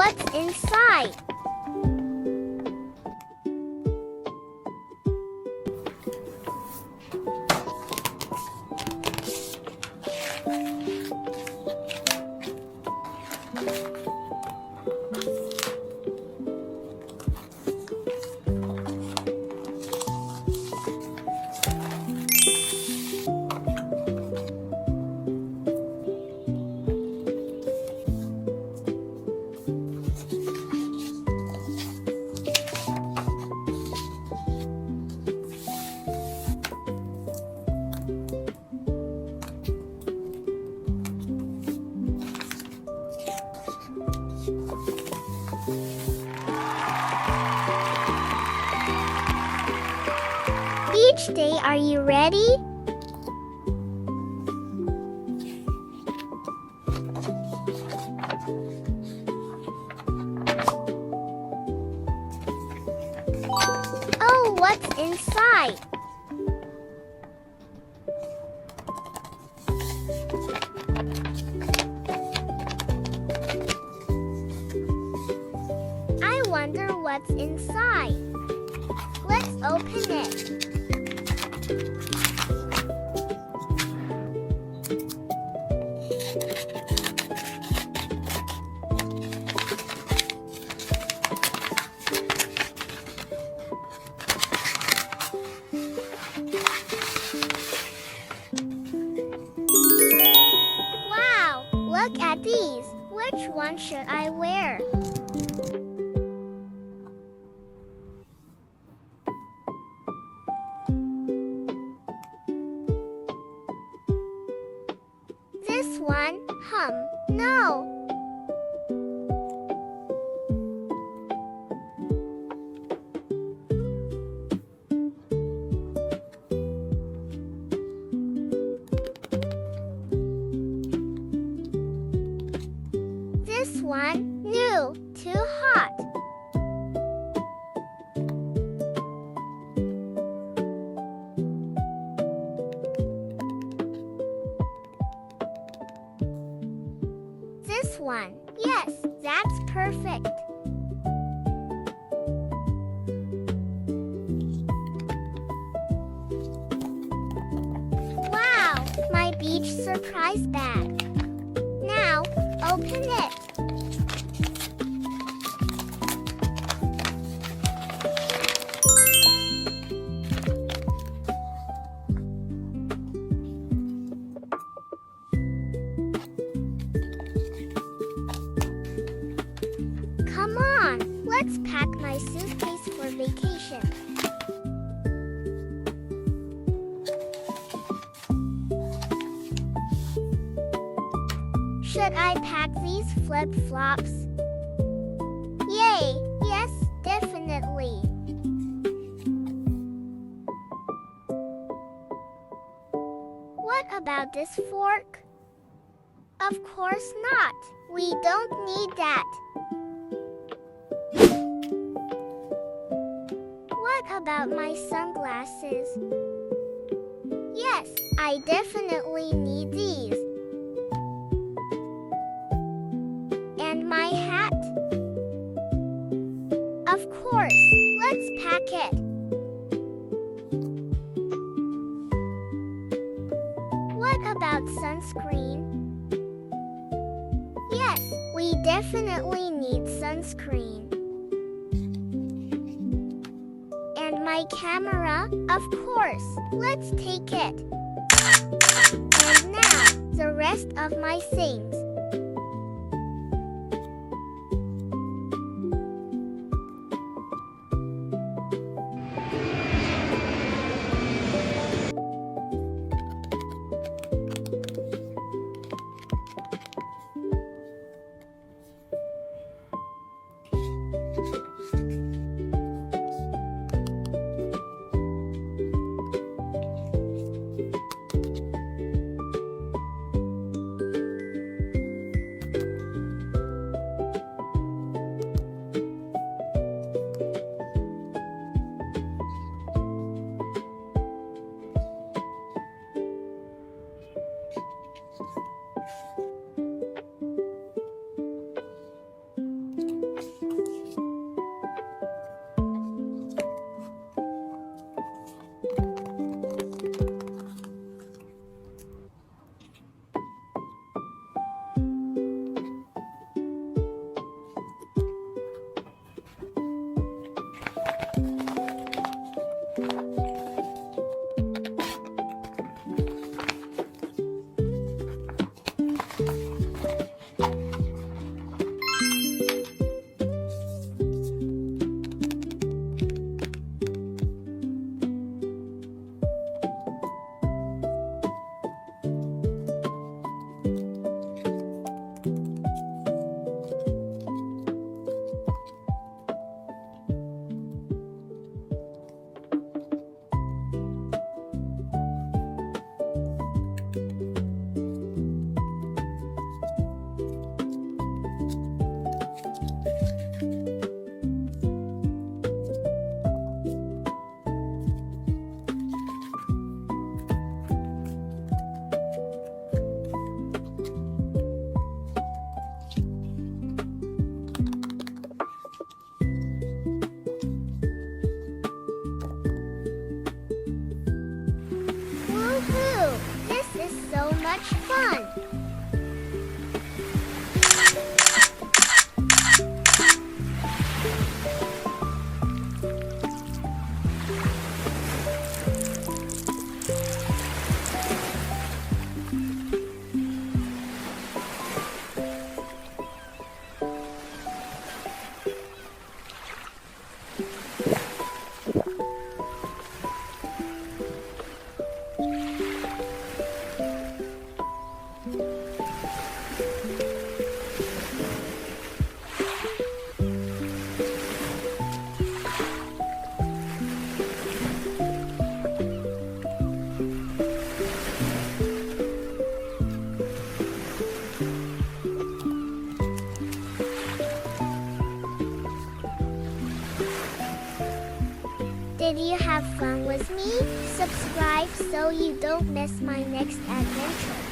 what's inside? Beach day, are you ready? Oh, what's inside? I wonder what's inside. Let's open it. Wow, look at these. Which one should I wear? This one? No. This one? New. Too hot. This one. Yes, that's perfect. Wow, my beach surprise bag. Now, open it. Come on, let's pack my suitcase for vacation. Should I pack these flip-flops? Yay, yes, definitely. What about this fork? Of course not. We don't need that. What about my sunglasses? Yes, I definitely need these. And my hat? Of course, let's pack it. What about sunscreen? Yes, we definitely need sunscreen. And my camera? Of course, let's take it. And now, the rest of my things. Did you have fun with me? Subscribe so you don't miss my next adventure.